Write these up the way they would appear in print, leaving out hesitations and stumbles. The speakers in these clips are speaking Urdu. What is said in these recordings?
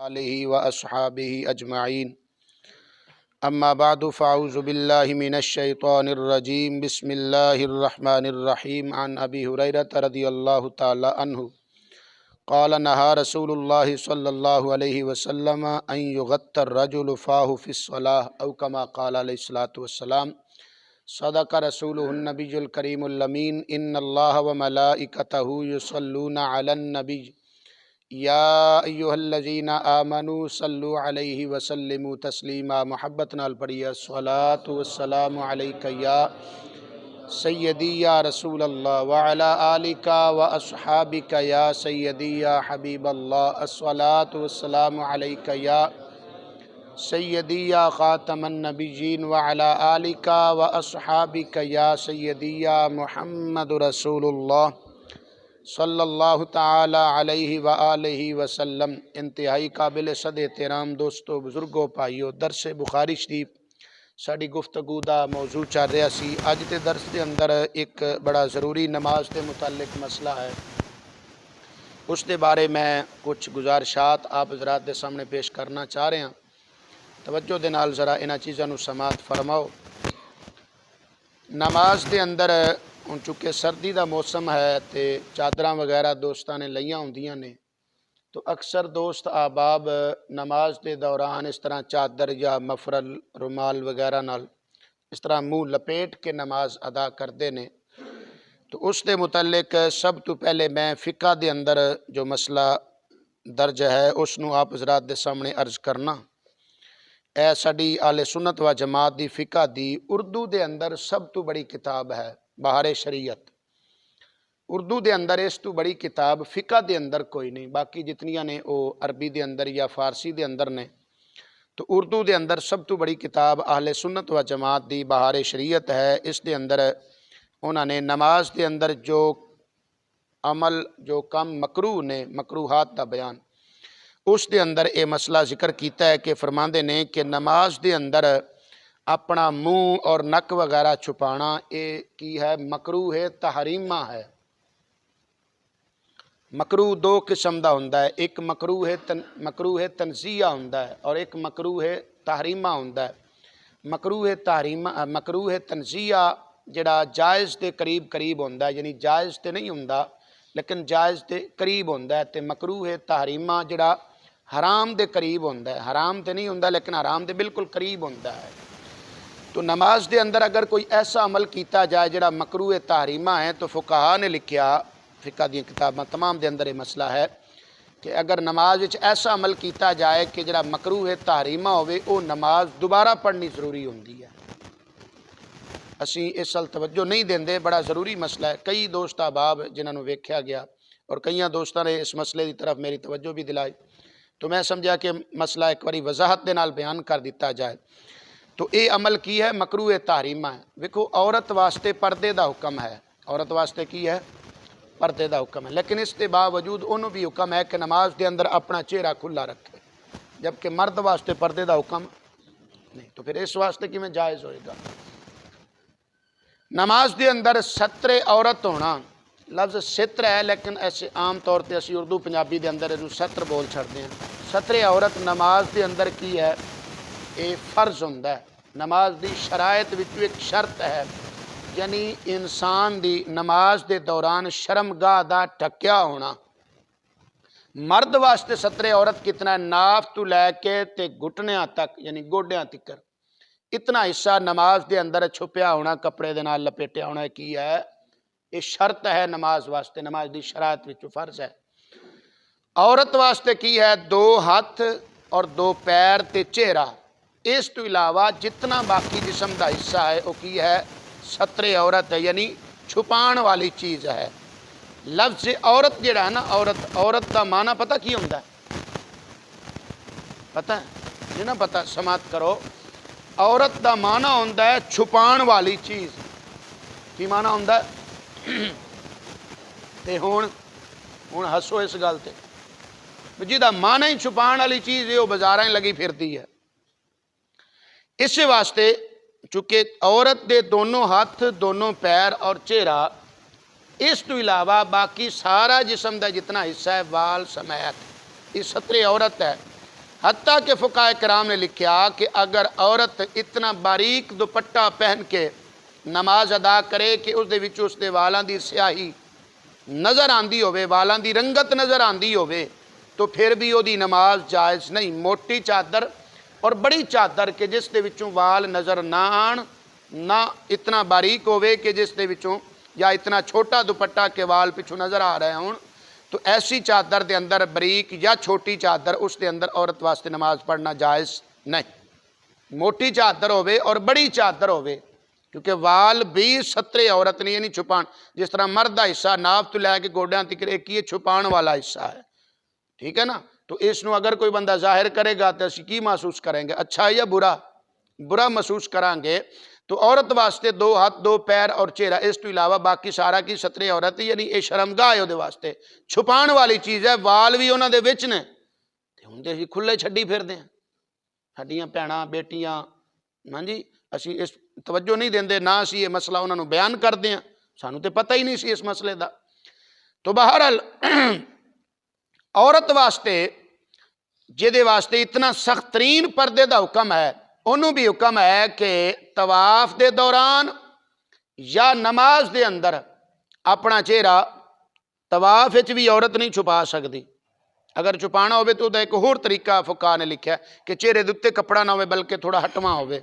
آلہ و اصحابہ اجمعین اما بعد فاعوذ باللہ من الشیطان الرجیم بسم اللہ الرحمن الرحیم عن ابی ہریرہ رضی اللہ تعالی عنہ قال نہا رسول اللہ صلی اللہ علیہ وسلم ان یغط الرجل فاہ فی الصلاة او کما قال علیہ الصلاۃ والسلام صدق رسولہ النبی الکریم الامین ان اللہ وملائکتہ یصلون علی النبی یا ایہا الذین آمنوا صلو علیہ وسلموا تسلیما محبت نال پڑھیے الصلاۃ والسلام علیک یا سیدی یا رسول اللہ وعلی آلک و اصحابک یا سیدی یا حبیب اللہ الصلاۃ والسلام علیک یا سیدی یا خاتم النبیین وعلی آلک و اصحابک یا سیدی یا محمد رسول اللہ صلی اللہ تعالی علیہ وآلہ وسلم۔ انتہائی قابل صد احترام دوستو بزرگو بھائیو، درس بخاری شریف ساڑی گفتگو دا موضوع چل رہا سی۔ اج دے درس دے اندر ایک بڑا ضروری نماز دے متعلق مسئلہ ہے، اس دے بارے میں کچھ گزارشات آپ حضرات دے سامنے پیش کرنا چاہ رہے ہیں۔ توجہ دے نال ذرا انہاں چیزاں نو سماعت فرماؤ۔ نماز دے اندر ہن چونکہ سردی دا موسم ہے تے چادراں وغیرہ دوستاں نے لئیاں ہوندیاں نے، تو اکثر دوست احباب نماز دے دوران اس طرح چادر یا مفرل رومال وغیرہ نال اس طرح منہ لپیٹ کے نماز ادا کردے نے۔ تو اس دے متعلق سب تو پہلے میں فقہ دے اندر جو مسئلہ درج ہے اس نو آپ حضرات دے سامنے عرض کرنا۔ اے ساڈی اہل سنت و جماعت دی فقہ دی اردو دے اندر سب تو بڑی کتاب ہے بہار شریعت۔ اردو دے اندر اس تو بڑی کتاب فقہ دے اندر کوئی نہیں، باقی جتنیاں نے وہ عربی دے اندر یا فارسی دے اندر نے، تو اردو دے اندر سب تو بڑی کتاب اہل سنت و جماعت دی بہار شریعت ہے۔ اس دے اندر انہوں نے نماز دے اندر جو عمل جو کم مکروہ نے، مکروہات دا بیان، اس دے اندر یہ مسئلہ ذکر کیتا ہے کہ فرماندے نے کہ نماز دے اندر اپنا منہ اور نک وغیرہ چھپانا یہ کی ہے، مکروہ تحریمہ ہے۔ مکروہ دو قسم دا ہوندا ہے، ایک مکروہ تنزیہ ہوندا ہے اور ایک مکروہ تحریمہ ہوندا ہے۔ مکروہ تنزیہ جڑا جائز دے قریب ہوندا ہے، یعنی جائز تے نہیں ہوندا لیکن جائز دے قریب ہوندا ہے، تے مکروہ تحریمہ جڑا حرام دے قریب ہوندا ہے، حرام تے نہیں ہوندا لیکن حرام دے بالکل قریب ہوندا ہے۔ تو نماز دے اندر اگر کوئی ایسا عمل کیتا جائے جڑا مکروہ تحریمہ ہے تو فقہا نے لکھیا، فقہ دی کتاباں تمام دے اندر یہ مسئلہ ہے کہ اگر نماز وچ ایسا عمل کیتا جائے کہ جڑا مکروہ تحریمہ ہوئے وہ نماز دوبارہ پڑھنی ضروری ہوندی ہے۔ اسی اس ال توجہ نہیں دیندے، بڑا ضروری مسئلہ ہے۔ کئی دوست احباب جنہاں نو ویکھیا گیا اور کئیاں دوستاں نے اس مسئلے دی طرف میری توجہ بھی دلائی، تو میں سمجھا کہ مسئلہ ایک باری وضاحت دے نال بیان کر دیتا جائے۔ تو اے عمل کی ہے مکروہ تحریمہ ہے۔ ویکھو عورت واسطے پردے دا حکم ہے، عورت واسطے کی ہے؟ پردے دا حکم ہے، لیکن اس کے باوجود انہوں بھی حکم ہے کہ نماز دے اندر اپنا چہرہ کھلا رکھے، جبکہ مرد واسطے پردے دا حکم نہیں، تو پھر اس واسطے کی میں جائز ہوئے گا۔ نماز دے اندر ستر عورت ہونا، لفظ ستر ہے لیکن ایسے عام طور پہ اسی اردو پنجابی دے اندر انہوں ستر بول چھڑتے ہیں۔ ستر عورت نماز دے اندر کی ہے؟ یہ فرض ہوندہ ہے، نماز دی شرائط وچوں ایک شرط ہے، یعنی انسان دی نماز دے دوران شرمگاہ دا ٹھکیا ہونا۔ مرد واسطے ستر عورت کتنا ہے؟ ناف تو لے کے تے گھٹنیاں تک یعنی گوڈیاں تکر اتنا حصہ نماز دے اندر چھپیا ہونا، کپڑے دے نال لپیٹیا ہونا کی ہے؟ یہ شرط ہے نماز واسطے، نماز دی شرائط وچوں فرض ہے۔ عورت واسطے کی ہے؟ دو ہاتھ اور دو پیر تے چہرہ، اس تو علاوہ جتنا باقی جسم دا حصہ ہے وہ کی ہے؟ ستر عورت ہے، یعنی چھپان والی چیز ہے۔ لفظ عورت جڑا ہے نا، عورت دا معنی پتہ کی ہوندہ ہے؟ پتہ ہے؟ یہ نہ پتہ سماعت کرو، عورت دا معنی ہوندہ ہے چھپان والی چیز۔ کی معنی ہوندہ ہے؟ تے ہون ہسو اس گل تے جی دا معنی ہی چھپان والی چیز ہے، وہ بازاراں لگی پھرتی ہے۔ اس واسطے چونکہ عورت دے دونوں ہاتھ، دونوں پیر اور چہرہ، اس تو علاوہ باقی سارا جسم دا جتنا حصہ ہے وال سمیت، یہ ستر عورت ہے۔ حتیٰ کہ فقہائے کرام نے لکھا کہ اگر عورت اتنا باریک دوپٹہ پہن کے نماز ادا کرے کہ اس دے وچ اس دے والاں دی سیاہی نظر آندی ہوئے، والاں دی رنگت نظر آندی ہوئے، تو پھر بھی وہ دی نماز جائز نہیں۔ موٹی چادر اور بڑی چادر کہ جس دے وچوں وال نظر نہ آن، نہ اتنا باریک ہوئے کہ جس دے وچوں، یا اتنا چھوٹا دوپٹہ کہ وال پچھوں نظر آ رہے ہوں، تو ایسی چادر دے اندر، باریک یا چھوٹی چادر، اس دے اندر عورت واسطے نماز پڑھنا جائز نہیں۔ موٹی چادر ہوئے اور بڑی چادر ہوئے، کیونکہ وال بھی سترے عورت نہیں، یعنی چھپان، جس طرح مرد دا حصہ ناف تو لے کے گوڑیاں تک ایک یہ چھپان والا حصہ ہے، ٹھیک ہے نا؟ تو اس نو اگر کوئی بندہ ظاہر کرے گا تو اسی کی محسوس کریں گے، اچھا یا برا؟ برا محسوس کریں گے۔ تو عورت واسطے 2 ہاتھ 2 پیر اور چہرہ، اس تو علاوہ باقی سارا کی سترے عورت، یعنی یہ شرمگاہ ہے دے واسطے، چھپان والی چیز ہے۔ وال بھی انہاں دے وچ نے تے ہوندے ہی کھلے چھڈی پھردے ہیں، ساڈیاں بھیناں بیٹیاں، ہاں جی، اسی اس توجہ نہیں دیندے، نہ اسی یہ مسئلہ انہاں نو بیان کردے ہیں، سانو تے پتہ ہی نہیں سی اس مسئلے دا۔ تو بہرحال عورت واسطے جدے واسطے اتنا سخت ترین پردے دا حکم ہے، انہوں بھی حکم ہے کہ طواف دے دوران یا نماز دے اندر اپنا چہرہ، طواف وچ بھی عورت نہیں چھپا سکتی، اگر چھپانا ہوئے تو ایک اور طریقہ فقہاء نے لکھا ہے کہ چہرے دے اوتے کپڑا نہ ہوئے بلکہ تھوڑا ہٹواں ہوئے،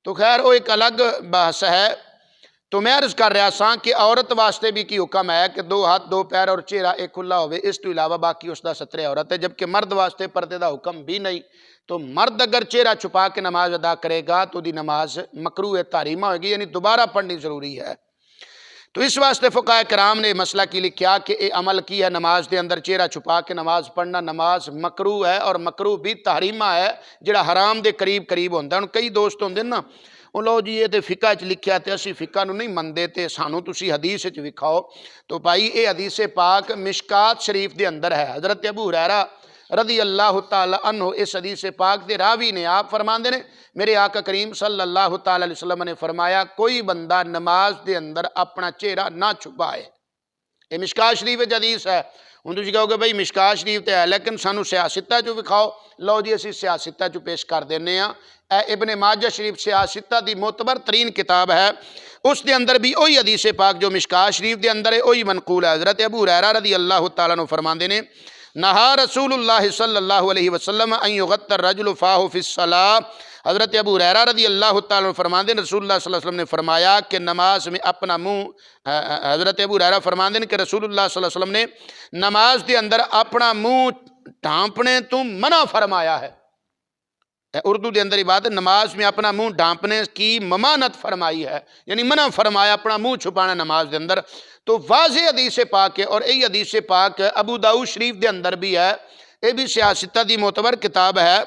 تو خیر وہ ایک الگ بحث ہے۔ تو میں عرض کر رہا ساں کہ عورت واسطے بھی کی حکم ہے کہ 2 ہاتھ 2 پیر اور چہرہ ایک کھلا ہوئے، اس تو علاوہ باقی اس دا سترے عورت ہے، جبکہ مرد واسطے پردے دا حکم بھی نہیں۔ تو مرد اگر چہرہ چھپا کے نماز ادا کرے گا تو دی نماز مکروہ تحریمہ ہوگی، یعنی دوبارہ پڑھنی ضروری ہے۔ تو اس واسطے فقہائے کرام نے مسئلہ کی لکھیا کہ اے عمل کی ہے نماز دے اندر چہرہ چھپا کے نماز پڑھنا، نماز مکروہ ہے، اور مکروہ بھی تحریمہ ہے، جڑا حرام دے قریب قریب ہوندہ ہے۔ کئی دوست ہوندے نا، وہ لو جی یہ تے فقہ چ لکھیا تے اسی فقہ نو نہیں مندے تے سانو تسی حدیث چ وکھاؤ۔ تو بھائی اے حدیث پاک مشکات شریف دے اندر ہے، حضرت ابو ہریرہ رضی اللہ تعالی عنہ اس حدیث پاک دے راوی نے، آپ فرماندے نے میرے آقا کریم صلی اللہ تعالی علیہ وسلم نے فرمایا کوئی بندہ نماز دے اندر اپنا چہرہ نہ چھپائے۔ یہ مشکات شریف حدیث ہے۔ ہوں تسی کہو گے بھائی مشکات شریف تے ہے لیکن سانو سیاستہ جو وکھاؤ، لو جی اسی سیاستہ جو پیش کر دینے ہیں۔ اے ابن ماجہ شریف سیاستہ دی معتبر ترین کتاب ہے، اس دے اندر بھی وہی حدیث پاک جو مشکات شریف دے اندر ہے وہی منقول ہے۔ حضرت ابو ہریرہ رضی اللہ تعالیٰ عنہ فرماندے نے نہا رسول اللہ صلی اللہ علیہ وسلم ان یغط الرجل فاہ فی الصلاۃ۔ حضرت ابو ہریرہ رضی اللہ تعالیٰ عنہ فرماندے ہیں رسول اللہ صلی اللہ علیہ وسلم نے فرمایا کہ نماز میں اپنا منہ، حضرت ابو ہریرہ فرماندے ہیں کہ رسول اللہ صلی اللہ علیہ وسلم نے نماز دے اندر اپنا منہ ڈھانپنے تو منع فرمایا ہے۔ اردو دے اندر ہی بات ہے، نماز میں اپنا منہ ڈھانپنے کی ممانت فرمائی ہے، یعنی منع فرمایا اپنا منہ چھپانا نماز دے اندر۔ تو واضح حدیث پاک ہے، اور یہی حدیث پاک ابو داؤد شریف دے اندر بھی ہے، یہ بھی سیاستہ دی معتبر کتاب ہے،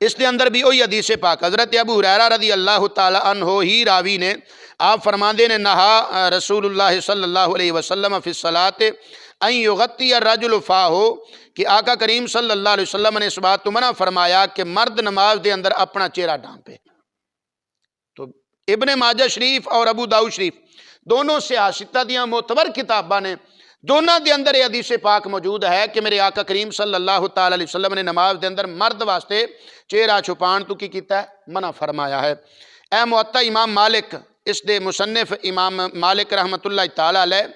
اس دے اندر بھی وہی حدیث پاک حضرت ابو ہریرہ رضی اللہ تعالی عنہ ہی راوی نے، آپ فرماندے نے نہا رسول اللہ صلی اللہ علیہ وسلم فی الصلاۃ ان یغطی الرجل فاہ، کہ آقا کریم صلی اللہ علیہ وسلم نے اس بات تو منع فرمایا کہ مرد نماز دے اندر اپنا چہرہ ڈھانپے۔ تو ابن ماجہ شریف اور ابو داؤد شریف دونوں سیاستہ دیاں معتبر کتاباں نے، دونوں دے اندر یہ حدیث پاک موجود ہے کہ میرے آقا کریم صلی اللہ تعالی علیہ وسلم نے نماز دے اندر مرد واسطے چہرہ چھپان تو کی کیتا ہے؟ منع فرمایا ہے۔ اے موطا امام مالک، اس دے مصنف امام مالک رحمت اللہ تعالی علیہ،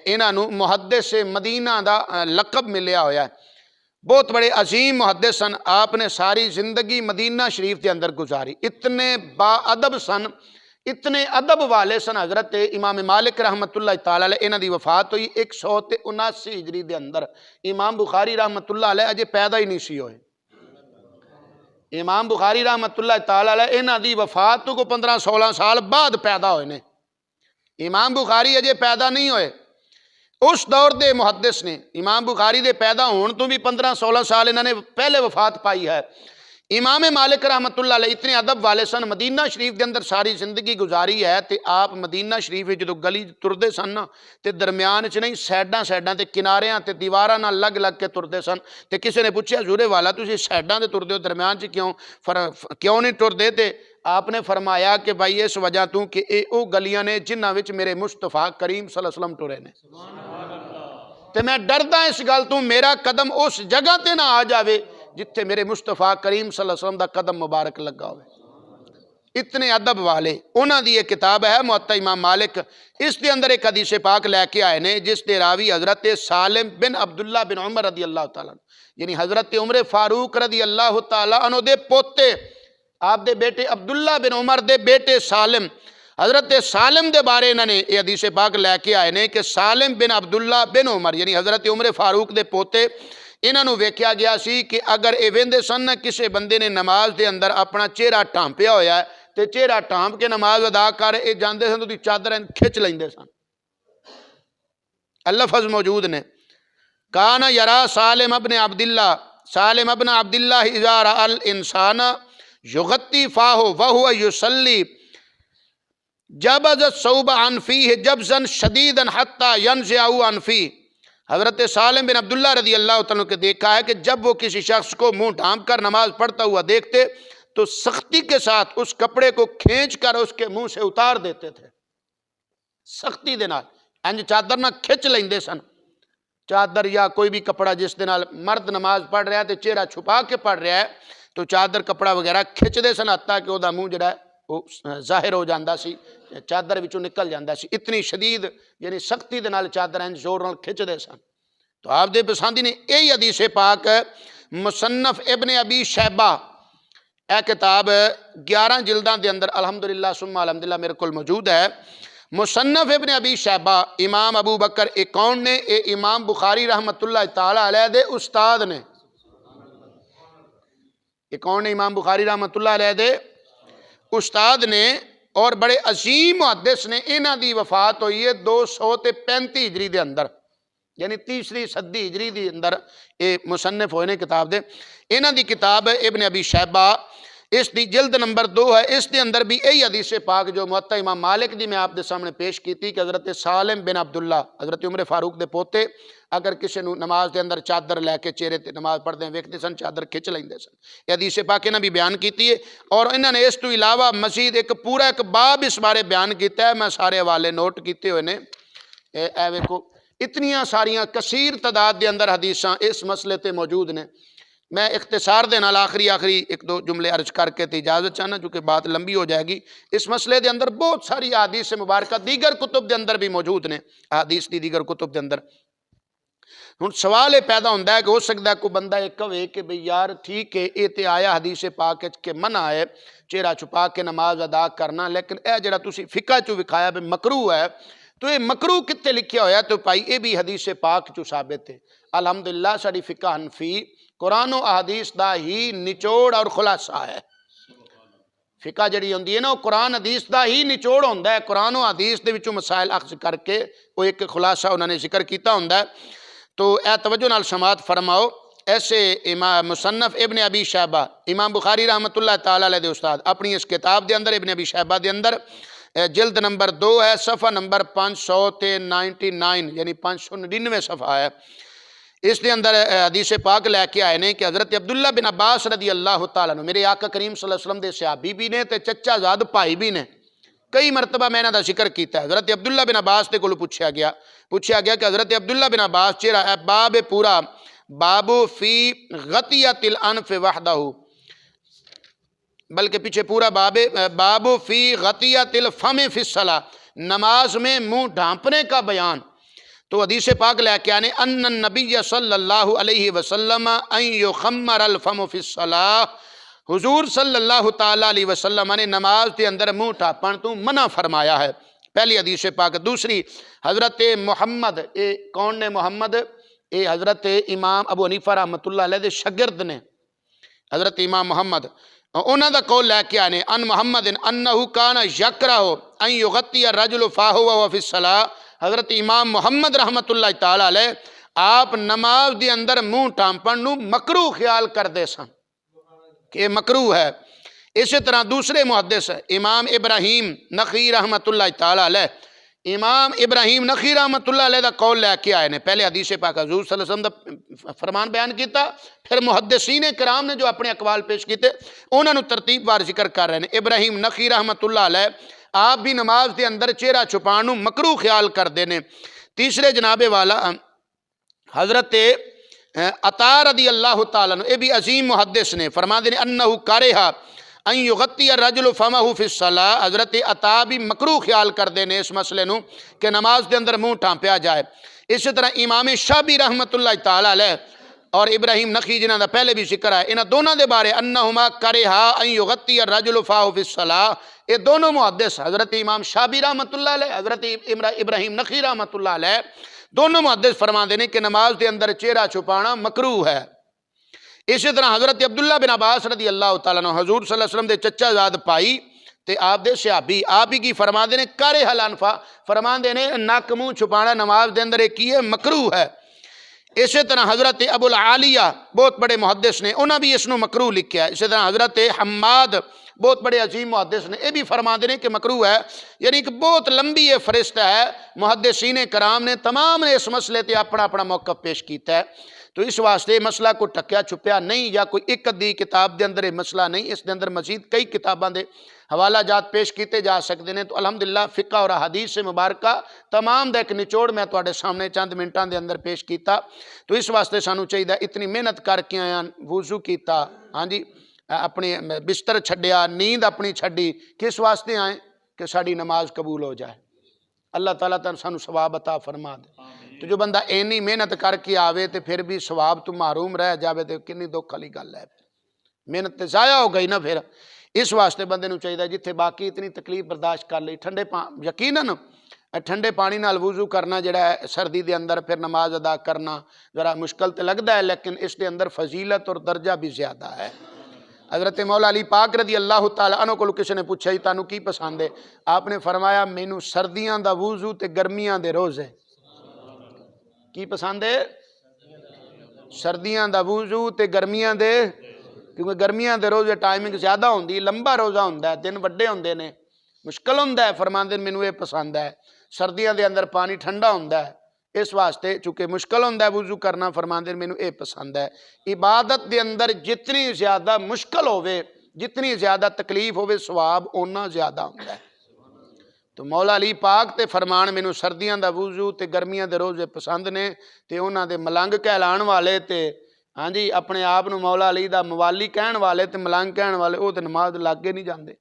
انہاں نو محدث مدینہ دا لقب ملیا ہویا ہے، بہت بڑے عظیم محدث سن، آپ نے ساری زندگی مدینہ شریف کے اندر گزاری، اتنے با ادب سن، اتنے ادب والے سن۔ حضرت امام مالک رحمت اللہ تعالی علیہ انہاں دی وفات ہوئی 179 ہجری دے اندر، امام بخاری رحمت اللہ علیہ اجے پیدا ہی نہیں سی ہوئے۔ امام بخاری رحمت اللہ تعالی علیہ انہاں دی وفات تو کو 15-16 سال بعد پیدا ہوئے نے، امام بخاری اجے پیدا نہیں ہوئے۔ اس دور دے محدث نے امام بخاری دے پیدا ہون تو بھی 15-16 سال انہوں نے پہلے وفات پائی ہے۔ امام مالک رحمت اللہ علیہ اتنے ادب والے سن، مدینہ شریف دے اندر ساری زندگی گزاری ہے، تے آپ مدینہ شریف جدو گلی تردے سن نا تے درمیان چ نہیں سیڈاں تے کناریاں تے دیواراں نال لگ لگ کے تردے سن۔ تے کسی نے پوچھا حضور والا تسی سیڈاں تے تردے ہو درمیان چ کیوں نہیں ٹردے؟ تے آپ نے فرمایا کہ بھائی اس وجہ تو کہ اے او گلیاں نے جنہاں وچ میرے مصطفیٰ کریم صلی اللہ علیہ وسلم ٹرے نے۔ تے میں ڈردا اس گل تو میرا قدم اس جگہ تے نہ آ جاوے جتھے میرے مصطفیٰ کریم صلی اللہ علیہ وسلم دا قدم مبارک لگا ہوئے۔ اتنے ادب والے انہاں دی ایک کتاب ہے موطا امام مالک، اس دے اندر ایک حدیث پاک لے کے آئے نے جس دے راوی حضرت سالم بن عبداللہ بن عمر رضی اللہ تعالیٰ یعنی حضرت عمر فاروق رضی اللہ تعالیٰ عنہ دے پوتے، آپ دے بیٹے عبداللہ بن عمر دے بیٹے سالم، حضرت سالم دے بارے انہوں نے یہ حدیث پاک لے کے آئے نے کہ سالم بن عبداللہ بن عمر یعنی حضرت عمر فاروق دے پوتے، انہوں نے ویکھیا گیا سی کہ اگر اے ویندے سن کسے بندے نے نماز دے اندر اپنا چہرہ ٹھانپیا ہویا ہے تے چہرہ ٹھانپ کے نماز ادا کر اے جاندے سن تو دی چادر کھچ لیندے سن۔ اللفظ موجود نے کان یرا سالم ابن عبداللہ سالم ابن عبداللہ اذا رأى الانسان یغطی فاہو وہو یصلی جبز الثوب عن فیہ جبزا شدیدا حتی ینزعہ عن فیہ۔ حضرت سالم بن عبداللہ رضی اللہ عنہ کے دیکھا ہے کہ جب وہ کسی شخص کو منہ ڈھانپ کر نماز پڑھتا ہوا دیکھتے تو سختی کے ساتھ اس کپڑے کو کھینچ کر اس کے منہ سے اتار دیتے تھے، سختی دے نال انج چادر نہ کھچ لیندے سن، چادر یا کوئی بھی کپڑا جس دے نال مرد نماز پڑھ رہا ہے تے چہرہ چھپا کے پڑھ رہا ہے تو چادر کپڑا وغیرہ کھچ دے سن حتیٰ کہ وہ دا منہ جڑا ہے وہ ظاہر ہو جاندہ سی، چادر وچوں نکل جاندہ سی، اتنی شدید یعنی سختی دے نال چادر انج زور نال کھچ دے سن۔ تو آپ دے پسندی نے یہی حدیث پاک مصنف ابن ابی شیبہ اے کتاب 11 جلداں دے اندر الحمدللہ ثم الحمدللہ میرے کول موجود ہے۔ مصنف ابن ابی شیبہ امام ابو بکر ایک کون نے اے امام بخاری رحمت اللہ تعالی علیہ دے استاد نے، ایک کون نے امام بخاری رحمت اللہ علیہ دے استاد نے اور بڑے عظیم محدث نے، انہاں دی وفات ہوئی ہے 235 ہجری دے اندر یعنی تیسری صدی ہجری دی اندر اے مصنف ہوئے نے کتاب دے۔ انہاں دی کتاب ابن ابی شیبہ اس دی جلد نمبر 2 ہے، اس دے اندر بھی یہی حدیث پاک جو موطا امام مالک دی میں آپ دے سامنے پیش کی تھی کہ حضرت سالم بن عبداللہ حضرت عمر فاروق دے پوتے اگر کسی نو نماز دے اندر چادر لے کے چہرے تے نماز پڑھ دیں ویکھتے سن چادر کھچ لیندے سن۔ یہ حدیث پاک انہاں بھی بیان کیتی ہے اور انہاں نے اس تو علاوہ مزید ایک پورا ایک باب اس بارے بیان کیتا ہے، میں سارے حوالے نوٹ کیتے ہوئے نے، اے ویکھو اتنیاں ساریاں کثیر تعداد دے اندر حدیثاں اس مسئلے تے موجود نے۔ میں اختصار دے نال آخری ایک دو جملے عرض کر کے تے اجازت چاہنا چونکہ بات لمبی ہو جائے گی۔ اس مسئلے دے اندر بہت ساری احادیث مبارکہ دیگر کتب دے اندر بھی موجود نے، احادیث دی دیگر کتب دے اندر۔ ہن سوال یہ پیدا ہوتا ہے کہ ہو سکتا ہے کوئی بندہ یہ کہے کہ بھئی یار ٹھیک ہے یہ تے آیا حدیث پاک کہ منع ہے چہرہ چھپا کے نماز ادا کرنا، لیکن اے جڑا تسی فقہ چو وکھایا بھی مکروہ ہے تو یہ مکروہ کتے لکھیا ہویا تو پائی یہ بھی حدیث پاک چو ثابت ہے۔ الحمدللہ ساری فقہ حنفی قرآن و احادیث دا ہی نچوڑ اور خلاصہ ہے۔ فقہ جڑی ہوندی ہے نا قرآن حدیث دا ہی نچوڑ ہوندا ہے، قرآن و حدیث دے وچوں مسائل اخذ کر کے وہ ایک خلاصہ انہوں نے ذکر کیتا ہوندا ہے۔ تو اے توجہ نال سماعت فرماؤ، ایسے امام مصنف ابن ابی شیبہ امام بخاری رحمت اللہ تعالی علیہ دے استاد اپنی اس کتاب دے اندر ابن ابی شیبہ دے اندر جلد نمبر 2 ہے، صفحہ نمبر 599 یعنی 599 صفحہ ہے، اس دے اندر حدیث پاک لے کے آئے نے کہ حضرت عبداللہ بن عباس رضی اللہ تعالیٰ عنہ میرے آقا کریم صلی اللہ علیہ وسلم دے صحابی بھی نے تے چچا زاد بھائی بھی نے، کئی مرتبہ میں نے دا ذکر کیتا ہے۔ حضرت عبداللہ بن عباس دے کولوں پوچھا گیا کہ حضرت عبداللہ بن عباس چہرہ باب پورا بابو فی غطیت الانف وحدہ، بلکہ پیچھے پورا باب فی غطیت الفم فی الصلاۃ، نماز میں منہ ڈھانپنے کا بیان۔ تو حدیث پاک لے کے آنے ان النبی صلی اللہ علیہ وسلم ان یخمر الفم فی الصلاۃ، حضور صلی اللہ تعالیٰ علیہ وسلم نے نماز کے اندر منہ ڈھانپن تو منع فرمایا ہے، پہلی حدیث پاک۔ دوسری حضرت محمد، اے کون نے محمد؟ اے حضرت امام ابو حنیفہ رحمت اللہ علیہ دے شاگرد نے، حضرت امام محمد، انہوں دا قول لے کے آنے ان محمد انہو کان یکرہ ان یغطی الرجل فاہو وہو فی الصلاۃ، حضرت امام محمد رحمت اللہ تعالیٰ علیہ آپ نماز دے اندر منہ ڈھانپن نو مکروہ خیال کر دے سن کہ یہ مکروہ ہے۔ اسی طرح دوسرے محدث امام ابراہیم نخعی رحمت اللہ تعالیٰ علیہ، امام ابراہیم نخعی رحمت اللہ علیہ دا قول لے کے آئے نے، پہلے حدیث پاک حضور صلی اللہ علیہ وسلم دا فرمان بیان کیتا، پھر محدثین کرام نے جو اپنے اقوال پیش کیتے انہوں نے ترتیب وار ذکر کر رہے ہیں۔ ابراہیم نخعی رحمت اللہ علیہ آپ بھی نماز دے اندر چہرہ چھپانو مکروہ خیال کر دینے۔ تیسرے جناب والا حضرت عطا رضی اللہ تعالیٰ عنہ، یہ بھی عظیم محدث نے، فرماتے ہیں انہو کارہا ان یغطی الرجل فمہ فی الصلاۃ، حضرت عطا بھی مکروہ خیال کر دینے اس مسئلے نو کہ نماز دے اندر منہ ٹھانپیا جائے۔ اسی طرح امام شافعی رحمۃ اللہ تعالیٰ علیہ اور ابراہیم نخعی جنہاں دا پہلے بھی ذکر ہے، انہاں دونوں دے بارے انہما کرہا ان یغطی الرجل فاہ فی الصلاۃ، یہ دونوں محدث حضرت امام شافعی رحمۃ اللہ علیہ، حضرت ابراہیم نخعی رحمۃ اللہ علیہ، دونوں محدث فرما دینے کہ نماز دے اندر چہرہ چھپانا مکروہ ہے۔ اسی طرح حضرت عبداللہ بن عباس رضی اللہ تعالیٰ عنہ، حضور صلی اللہ علیہ وسلم دے چچا زاد پائی تے آپ دے صحابی، آپ ہی کی فرما دینے کرہ الانفا، فرما دینے نک منہ چھپانا نماز دے اندر ایک ہے مکروہ ہے۔ اسی طرح حضرت ابو العالیہ بہت بڑے محدث نے، انہاں بھی اس نو مکروہ لکھیا ہے۔ اسی طرح حضرت حماد بہت بڑے عظیم محدث نے، یہ بھی فرما دینے کہ مکروہ ہے، یعنی کہ بہت لمبی یہ فرست ہے، محدثین کرام نے تمام نے اس مسئلے تے اپنا اپنا موقف پیش کیتا ہے۔ تو اس واسطے مسئلہ کو ٹکیا چھپیا نہیں، یا کوئی ایک ادھی کتاب دے اندر یہ مسئلہ نہیں، اس دے اندر مزید کئی کتاباں دے حوالہ جات پیش کیتے جا سکتے ہیں۔ تو الحمدللہ فقہ اور حدیث سے مبارکہ تمام دا ایک نچوڑ میں تواڈے سامنے چند منٹاں دے اندر پیش کیتا۔ تو اس واسطے سانو چاہیے اتنی محنت کر کے آیا، وضو کیتا، ہاں جی اپنی بستر چھڈیا، نیند اپنی چھڈی، کس واسطے آئیں کہ ساری نماز قبول ہو جائے، اللہ تعالیٰ تعالیٰ سانو ثواب عطا فرما دے۔ تو جو بندہ اینی محنت کر کے آوے تے پھر بھی ثواب تو محروم رہ جاوے تے کنی دکھ والی گل ہے، محنت تے ضائع ہو گئی نا۔ پھر اس واسطے بندے نو چاہیے جتھے باقی اتنی تکلیف برداشت کر لی، ٹھنڈے یقیناً ٹھنڈے پانی نال وضو کرنا جڑا ہے سردی دے اندر پھر نماز ادا کرنا ذرا مشکل تے لگدا ہے، لیکن اس دے اندر فضیلت اور درجہ بھی زیادہ ہے۔ حضرت مولا علی پاک رضی اللہ تعالیٰ عنہ کو کسی نے پوچھا جی تانوں کی پسند ہے؟ آپ نے فرمایا مینوں سردیاں دا وضو تے گرمیاں دے روزے۔ کی پسند ہے؟ سردیاں دا وضو تے گرمیاں دے، کیونکہ گرمیاں دے روزے ٹائمنگ زیادہ ہوندی، لمبا روزہ ہوندا ہے، دن وڈے ہوندے نے، مشکل ہوندا ہے، فرماندے مینوں یہ پسند ہے۔ سردیاں دے اندر پانی ٹھنڈا ہوندا ہے، اس واسطے چونکہ مشکل ہوندا ہے وضو کرنا، فرماندے مینوں یہ پسند ہے۔ عبادت دے اندر جتنی زیادہ مشکل ہوے، جتنی زیادہ تکلیف ہوے، ثواب اونا زیادہ ہوندا ہے۔ تو مولا علی پاک تے فرمان مینوں سردیاں دا وضو تے گرمیاں دے روزے پسند نے، تے انہاں دے ملنگ کہلان والے تے ہاں جی اپنے آپ نو مولا علی دا موالی کہن والے تے ملنگ کہن والے وہ تے نماز لاگے نہیں جاندے،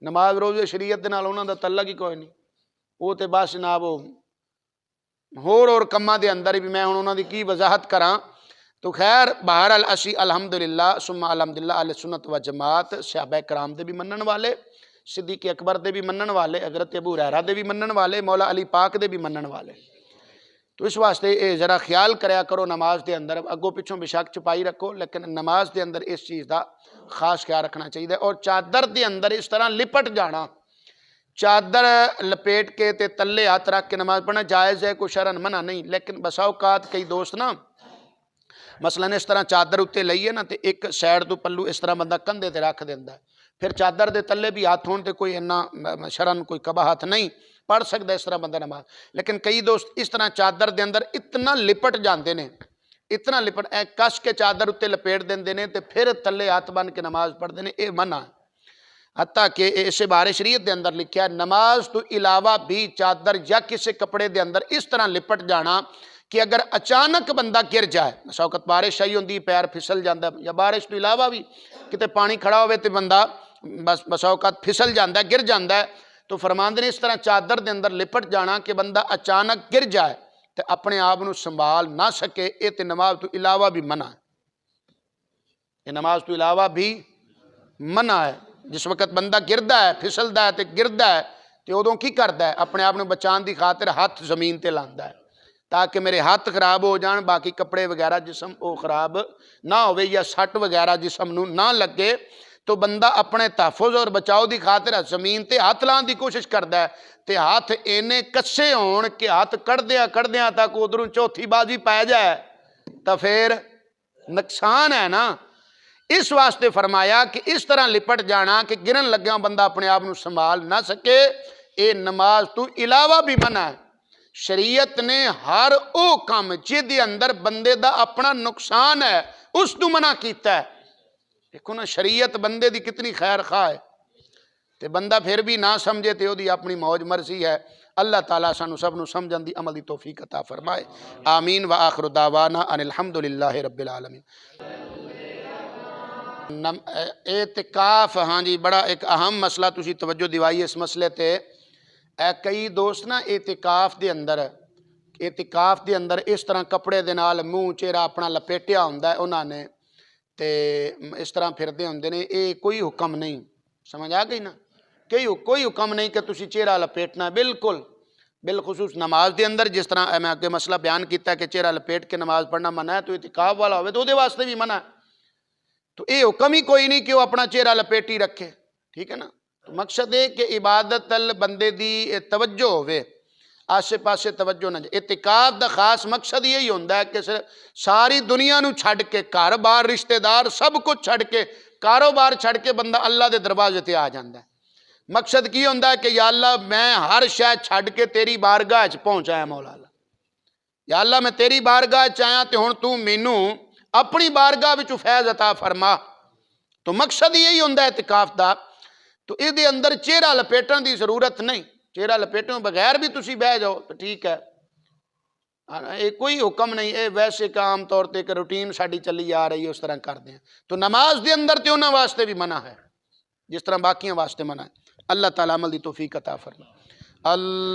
نماز روزے شریعت دے نال انہاں دا تعلق ہی کوئی نہیں، وہ تے بس جناب ہور کماں دے اندر بھی میں ہن انہاں دی کی وضاحت کراں۔ تو خیر بہرحال اسی الحمدللہ ثم الحمدللہ اہل سنت و جماعت، صحابہ کرام دے بھی منن والے، صدیق اکبر دے بھی منن والے، حضرت ابو ہریرہ دے بھی منن والے، مولا علی پاک دے بھی منن والے۔ تو اس واسطے ذرا خیال کریا کرو نماز دے اندر، اگوں پچھوں بے شک چھپائی رکھو، لیکن نماز دے اندر اس چیز دا خاص خیال رکھنا چاہیے۔ اور چادر دے اندر اس طرح لپٹ جانا، چادر لپیٹ کے تے تلے ہاتھ رکھ کے نماز پڑھنا جائز ہے، کوئی شرعن منع نہیں، لیکن بسا اوقات کئی دوست نا مثلا اس طرح چادر اتنے لئیے نا تے ایک سائڈ تو پلو اس طرح بندہ کندھے تے رکھ دیندا ہے، پھر چادر دے تلے بھی ہاتھ ہون تے کوئی انہا شرعن کوئی قباحت نہیں، پڑھ سکتا اس طرح بندہ نماز، لیکن کئی دوست اس طرح چادر دے اندر اتنا لپٹ جاندے نے، اتنا لپٹ کس کے چادر اتنے لپیٹ دیندے نے تے پھر تلے ہاتھ بن کے نماز پڑھ دینے، اے منع ہے۔ حتیٰ کہ اسے بارے شریعت دے اندر لکھیا ہے نماز تو علاوہ بھی چادر یا کسی کپڑے دے اندر اس طرح لپٹ جانا کہ اگر اچانک بندہ گر جائے، اس وقت بارش آئی ہوندی پیر پھسل جاندہ، یا بارش تو علاوہ بھی کتے پانی کھڑا ہوئے تے بندہ بس اوقات پھسل جاندہ ہے، گر جاندہ ہے، تو فرماندے نے اس طرح چادر دے اندر لپٹ جانا کہ بندہ اچانک گر جائے تے اپنے آپ نو سنبھال نہ سکے، اے تے نماز تو علاوہ بھی منع ہے، یہ نماز تو علاوہ بھی منع ہے۔ جس وقت بندہ گردہ ہے، پھسلدہ ہے تے گردہ ہے تے ادوں کی کردہ ہے، اپنے آپ نے بچان دی خاطر ہاتھ زمین تے لاندہ ہے تاکہ میرے ہاتھ خراب ہو جان، باقی کپڑے وغیرہ جسم او خراب نہ ہوئے، یا سٹ وغیرہ جسم نو نہ لگے، تو بندہ اپنے تحفظ اور بچاؤ دی خاطر زمین تے ہاتھ لان دی کوشش کردا ہے تے ہاتھ اینے کسے ہون کہ ہاتھ کردیاں تک ادھروں چوتھی بازی پائے جائے تو پھر نقصان ہے نا۔ اس واسطے فرمایا کہ اس طرح لپٹ جانا کہ گرن لگیاں بندہ اپنے آپ نو سنبھال نہ سکے، اے نماز تو علاوہ بھی منع ہے۔ شریعت نے ہر او کام جدے اندر بندے دا اپنا نقصان ہے اس تو منع کیتا ہے۔ دیکھو نا شریعت بندے دی کتنی خیر خواہ ہے، تے بندہ پھر بھی نہ سمجھے تے او دی اپنی موج مرضی ہے۔ اللہ تعالیٰ سانو سب نو سمجھن دی عمل دی توفیق عطا فرمائے آمین وآخر دعوانا ان الحمدللہ رب العالمین اعتکاف ہاں جی بڑا ایک اہم مسئلہ تسی توجہ دیوائی اس مسئلے تے کئی دوست نا اعتکاف دے اندر اس طرح کپڑے دے نال منہ چہرہ اپنا لپیٹیا ہوندا ہے انہاں نے تے اس طرح پھردے ہوندے نے اے کوئی حکم نہیں سمجھ آ گئی نا کوئی حکم نہیں کہ تسی چہرہ لپیٹنا ہے بالکل بالخصوص نماز دے اندر جس طرح میں آگے مسئلہ بیان کیتا ہے کہ چہرہ لپیٹ کے نماز پڑھنا منع ہے تو اعتکاف والا ہوئے تو دے واسطے بھی منع ہے تو اے حکم ہی کوئی نہیں کہ وہ اپنا چہرہ لپیٹی رکھے ٹھیک ہے نا تو مقصد ہے کہ عبادت بندے دی توجہ ہوئے آسے پاسے توجہ نہ جائے اعتکاف دا خاص مقصد یہی ہوندہ ہے کہ ساری دنیا نو چھڑ کے کاروبار رشتہ دار سب کچھ چھڑ کے کاروبار چھڑ کے بندہ اللہ دے دروازے تے آ جاندہ ہے مقصد کی ہوندہ ہے کہ یا اللہ میں ہر شاید چھڑ کے تیری بارگاہ پہنچایا مولا اللہ یا اللہ میں تیری بارگاہ چاہیاں تے ہون تو مینوں اپنی بارگاہ وچ فیض عطا فرما تو مقصد یہی ہوندہ ہے اعتکاف دا تو اس دے اندر چہرہ لپیٹن دی ضرورت نہیں چہرہ لپیٹوں بغیر بھی تسی بہ جاؤ تو ٹھیک ہے اے کوئی حکم نہیں اے ویسے کہ عام طور تے کہ روٹین ساڑی چلی آ رہی ہے اس طرح کر دیں تو نماز دے اندر تے انہاں واسطے بھی منع ہے جس طرح باقیاں واسطے منع ہے اللہ تعالیٰ عمل دی توفیق عطا فرما